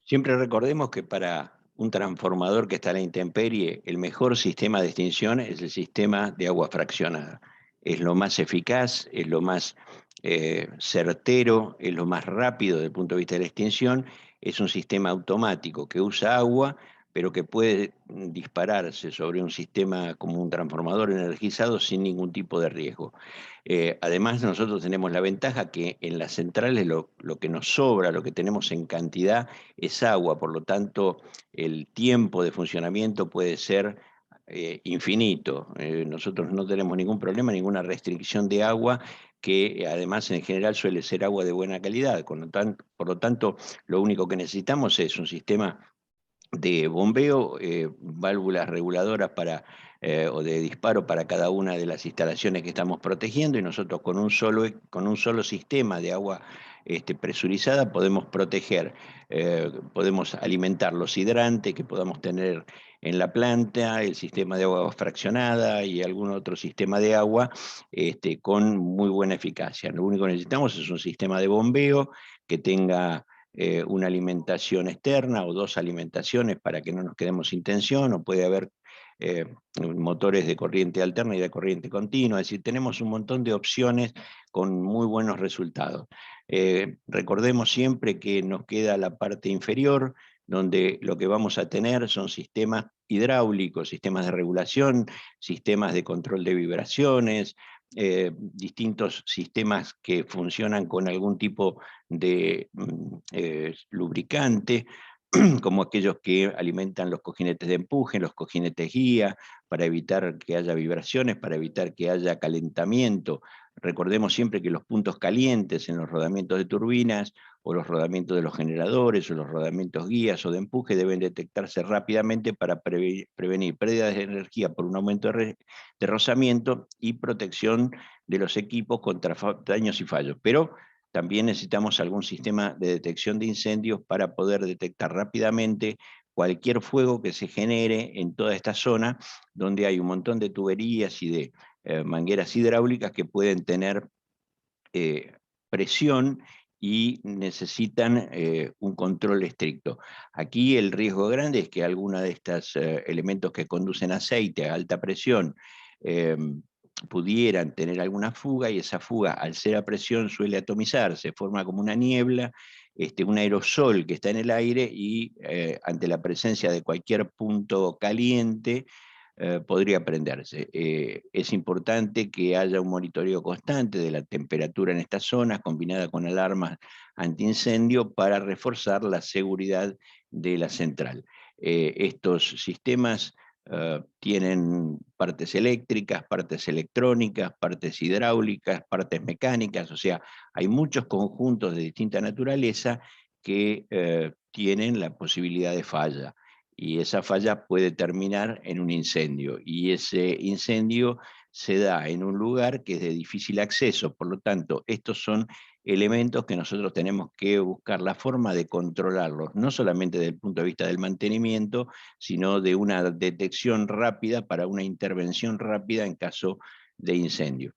Siempre recordemos que para un transformador que está a la intemperie, el mejor sistema de extinción es el sistema de agua fraccionada. Es lo más eficaz, es lo más certero, es lo más rápido desde el punto de vista de la extinción. Es un sistema automático que usa agua, pero que puede dispararse sobre un sistema como un transformador energizado sin ningún tipo de riesgo. Además, nosotros tenemos la ventaja que en las centrales lo que nos sobra, lo que tenemos en cantidad, es agua, por lo tanto, el tiempo de funcionamiento puede ser infinito. Nosotros no tenemos ningún problema, ninguna restricción de agua, que además en general suele ser agua de buena calidad. Por lo tanto, lo único que necesitamos es un sistema de bombeo, válvulas reguladoras o de disparo para cada una de las instalaciones que estamos protegiendo, y nosotros con un solo sistema de agua presurizada podemos proteger, podemos alimentar los hidrantes que podamos tener en la planta, el sistema de agua fraccionada y algún otro sistema de agua con muy buena eficacia. Lo único que necesitamos es un sistema de bombeo que tenga una alimentación externa o dos alimentaciones para que no nos quedemos sin tensión, o puede haber eh, motores de corriente alterna y de corriente continua. Es decir, tenemos un montón de opciones con muy buenos resultados. Recordemos siempre que nos queda la parte inferior, donde lo que vamos a tener son sistemas hidráulicos, sistemas de regulación, sistemas de control de vibraciones, distintos sistemas que funcionan con algún tipo de lubricante, como aquellos que alimentan los cojinetes de empuje, los cojinetes guía, para evitar que haya vibraciones, para evitar que haya calentamiento. Recordemos siempre que los puntos calientes en los rodamientos de turbinas, o los rodamientos de los generadores, o los rodamientos guías o de empuje, deben detectarse rápidamente para prevenir pérdidas de energía por un aumento de rozamiento y protección de los equipos contra daños y fallos. Pero también necesitamos algún sistema de detección de incendios para poder detectar rápidamente cualquier fuego que se genere en toda esta zona, donde hay un montón de tuberías y de mangueras hidráulicas que pueden tener presión y necesitan un control estricto. Aquí el riesgo grande es que alguno de estos elementos que conducen aceite a alta presión eh, pudieran tener alguna fuga, y esa fuga, al ser a presión, suele atomizarse, forma como una niebla, un aerosol que está en el aire, y ante la presencia de cualquier punto caliente, podría prenderse. Es importante que haya un monitoreo constante de la temperatura en estas zonas, combinada con alarmas antiincendio, para reforzar la seguridad de la central. Estos sistemas tienen partes eléctricas, partes electrónicas, partes hidráulicas, partes mecánicas, o sea, hay muchos conjuntos de distinta naturaleza que tienen la posibilidad de falla, y esa falla puede terminar en un incendio, y ese incendio se da en un lugar que es de difícil acceso. Por lo tanto, estos son elementos que nosotros tenemos que buscar la forma de controlarlos, no solamente desde el punto de vista del mantenimiento, sino de una detección rápida para una intervención rápida en caso de incendio.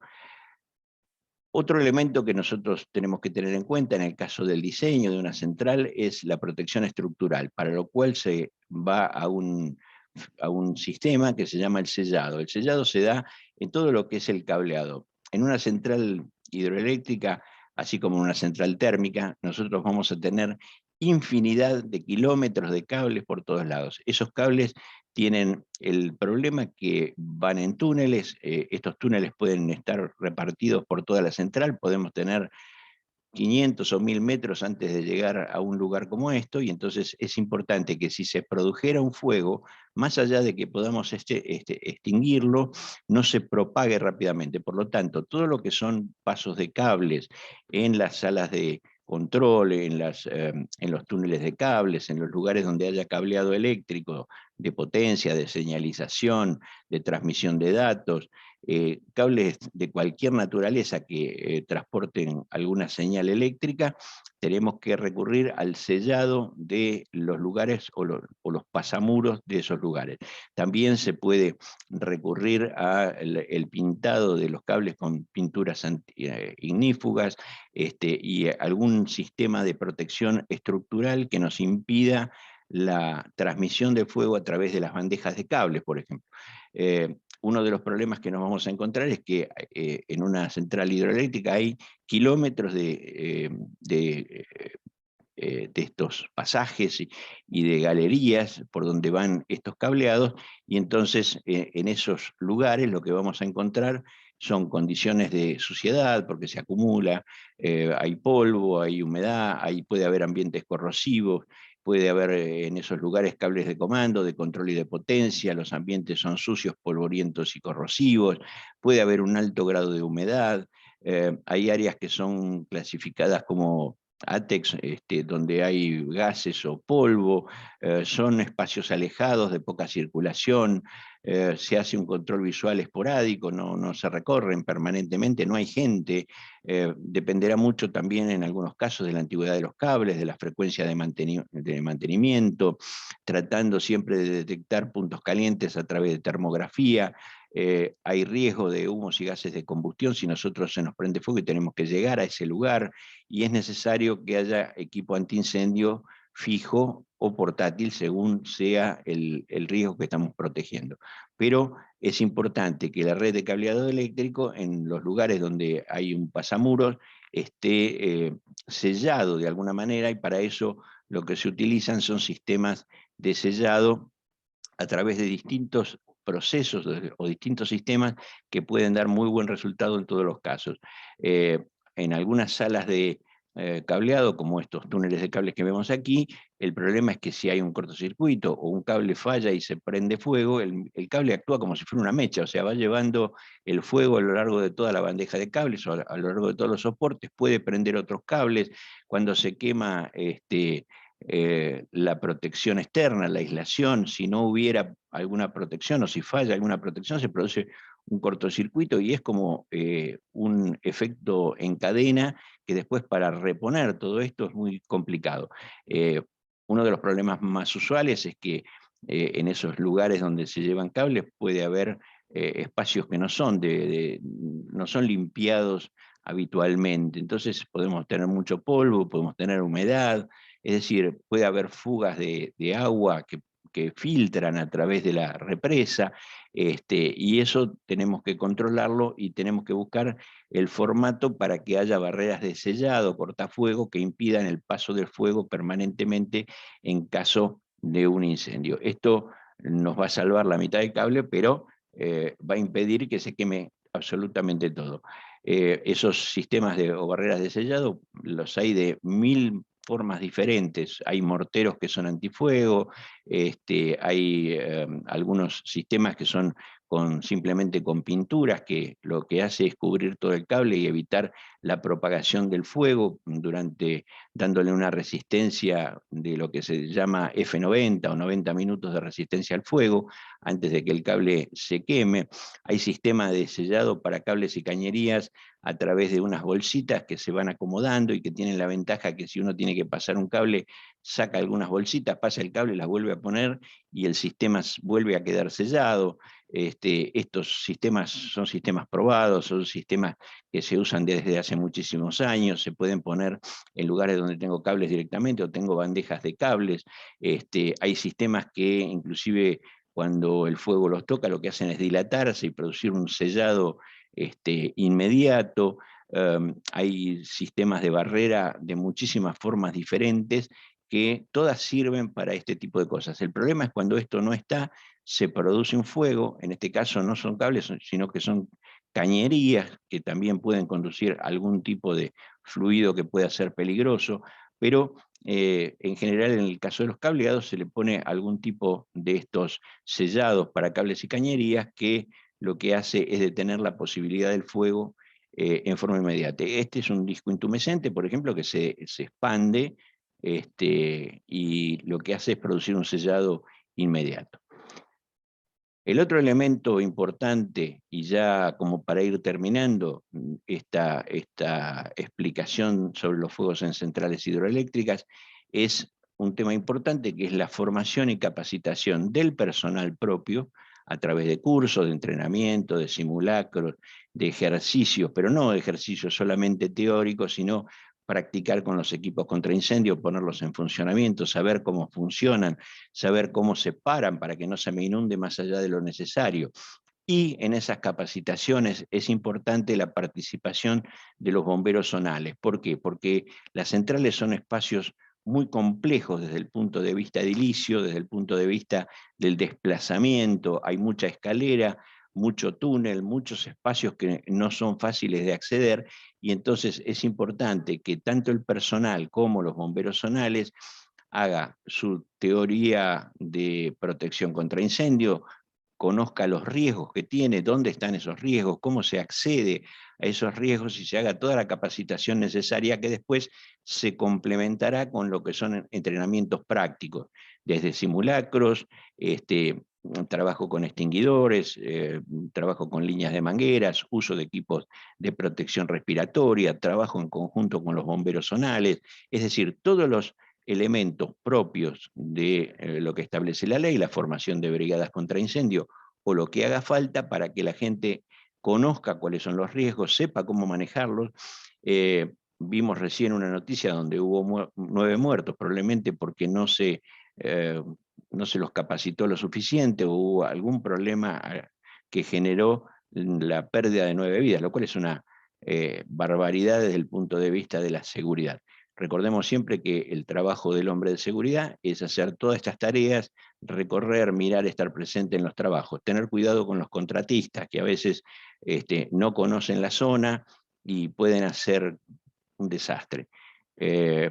Otro elemento que nosotros tenemos que tener en cuenta en el caso del diseño de una central es la protección estructural, para lo cual se va a un sistema que se llama el sellado. El sellado se da en todo lo que es el cableado. En una central hidroeléctrica, así como en una central térmica, nosotros vamos a tener infinidad de kilómetros de cables por todos lados. Esos cables tienen el problema que van en túneles. Estos túneles pueden estar repartidos por toda la central, podemos tener 500 o 1000 metros antes de llegar a un lugar como esto, y entonces es importante que si se produjera un fuego, más allá de que podamos extinguirlo, no se propague rápidamente. Por lo tanto, todo lo que son pasos de cables en las salas de control, en los túneles de cables, en los lugares donde haya cableado eléctrico, de potencia, de señalización, de transmisión de datos, cables de cualquier naturaleza que transporten alguna señal eléctrica, tenemos que recurrir al sellado de los lugares o los pasamuros de esos lugares. También se puede recurrir al el pintado de los cables con pinturas ignífugas, y algún sistema de protección estructural que nos impida la transmisión de fuego a través de las bandejas de cables, por ejemplo. Uno de los problemas que nos vamos a encontrar es que en una central hidroeléctrica hay kilómetros de estos pasajes y de galerías por donde van estos cableados, y entonces en esos lugares lo que vamos a encontrar son condiciones de suciedad, porque se acumula, hay polvo, hay humedad, puede haber ambientes corrosivos, puede haber en esos lugares cables de comando, de control y de potencia, los ambientes son sucios, polvorientos y corrosivos, puede haber un alto grado de humedad, hay áreas que son clasificadas como ATEX, donde hay gases o polvo, son espacios alejados de poca circulación, se hace un control visual esporádico, no se recorren permanentemente, no hay gente, dependerá mucho también en algunos casos de la antigüedad de los cables, de la frecuencia de mantenimiento, tratando siempre de detectar puntos calientes a través de termografía. Hay riesgo de humos y gases de combustión si nosotros se nos prende fuego y tenemos que llegar a ese lugar, y es necesario que haya equipo antiincendio fijo o portátil según sea el riesgo que estamos protegiendo. Pero es importante que la red de cableado eléctrico en los lugares donde hay un pasamuros esté sellado de alguna manera, y para eso lo que se utilizan son sistemas de sellado a través de distintos procesos o distintos sistemas que pueden dar muy buen resultado en todos los casos. Eh, en algunas salas de cableado, como estos túneles de cables que vemos aquí, el problema es que si hay un cortocircuito o un cable falla y se prende fuego, el cable actúa como si fuera una mecha, o sea, va llevando el fuego a lo largo de toda la bandeja de cables o a lo largo de todos los soportes, puede prender otros cables, cuando se quema la protección externa, la aislación, si no hubiera alguna protección o si falla alguna protección, se produce un cortocircuito y es como un efecto en cadena que después para reponer todo esto es muy complicado. Uno de los problemas más usuales es que en esos lugares donde se llevan cables puede haber espacios que no son limpiados habitualmente, entonces podemos tener mucho polvo, podemos tener humedad, es decir, puede haber fugas de agua que filtran a través de la represa, y eso tenemos que controlarlo y tenemos que buscar el formato para que haya barreras de sellado, cortafuego, que impidan el paso del fuego permanentemente en caso de un incendio. Esto nos va a salvar la mitad del cable, pero va a impedir que se queme absolutamente todo. Esos sistemas o barreras de sellado los hay de 1000 formas diferentes. Hay morteros que son antifuego, hay algunos sistemas que son simplemente con pinturas, que lo que hace es cubrir todo el cable y evitar la propagación del fuego, dándole una resistencia de lo que se llama F90 o 90 minutos de resistencia al fuego antes de que el cable se queme. Hay sistemas de sellado para cables y cañerías a través de unas bolsitas que se van acomodando y que tienen la ventaja que si uno tiene que pasar un cable, saca algunas bolsitas, pasa el cable, las vuelve a poner y el sistema vuelve a quedar sellado. Estos sistemas son sistemas probados, son sistemas que se usan desde hace muchísimos años, se pueden poner en lugares donde tengo cables directamente o tengo bandejas de cables. Hay sistemas que inclusive cuando el fuego los toca lo que hacen es dilatarse y producir un sellado inmediato. Hay sistemas de barrera de muchísimas formas diferentes que todas sirven para este tipo de cosas. El problema es cuando esto no está, se produce un fuego, en este caso no son cables, sino que son cañerías que también pueden conducir algún tipo de fluido que pueda ser peligroso, pero en general en el caso de los cableados se le pone algún tipo de estos sellados para cables y cañerías que lo que hace es detener la posibilidad del fuego en forma inmediata. Este es un disco intumescente, por ejemplo, que se expande y lo que hace es producir un sellado inmediato. El otro elemento importante, y ya como para ir terminando esta explicación sobre los fuegos en centrales hidroeléctricas, es un tema importante que es la formación y capacitación del personal propio a través de cursos, de entrenamiento, de simulacros, de ejercicios, pero no ejercicios solamente teóricos, sino practicar con los equipos contra incendio, ponerlos en funcionamiento, saber cómo funcionan, saber cómo se paran para que no se me inunde más allá de lo necesario. Y en esas capacitaciones es importante la participación de los bomberos zonales. ¿Por qué? Porque las centrales son espacios muy complejos desde el punto de vista edilicio, desde el punto de vista del desplazamiento, hay mucha escalera, mucho túnel, muchos espacios que no son fáciles de acceder, y entonces es importante que tanto el personal como los bomberos zonales haga su teoría de protección contra incendio, conozca los riesgos que tiene, dónde están esos riesgos, cómo se accede a esos riesgos y se haga toda la capacitación necesaria que después se complementará con lo que son entrenamientos prácticos, desde simulacros, trabajo con extinguidores, trabajo con líneas de mangueras, uso de equipos de protección respiratoria, trabajo en conjunto con los bomberos zonales, es decir, todos los elementos propios de lo que establece la ley, la formación de brigadas contra incendio, o lo que haga falta para que la gente conozca cuáles son los riesgos, sepa cómo manejarlos. Vimos recién una noticia donde hubo 9 muertos, probablemente porque no se los capacitó lo suficiente, o hubo algún problema que generó la pérdida de 9 vidas, lo cual es una barbaridad desde el punto de vista de la seguridad. Recordemos siempre que el trabajo del hombre de seguridad es hacer todas estas tareas, recorrer, mirar, estar presente en los trabajos, tener cuidado con los contratistas que a veces no conocen la zona y pueden hacer un desastre. Eh,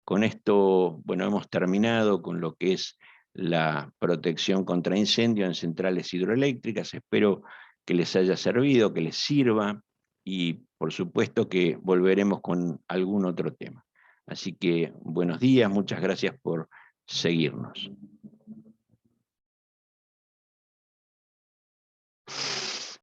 con esto, bueno, hemos terminado con lo que es la protección contra incendio en centrales hidroeléctricas. Espero que les haya servido, que les sirva, y por supuesto que volveremos con algún otro tema. Así que buenos días, muchas gracias por seguirnos.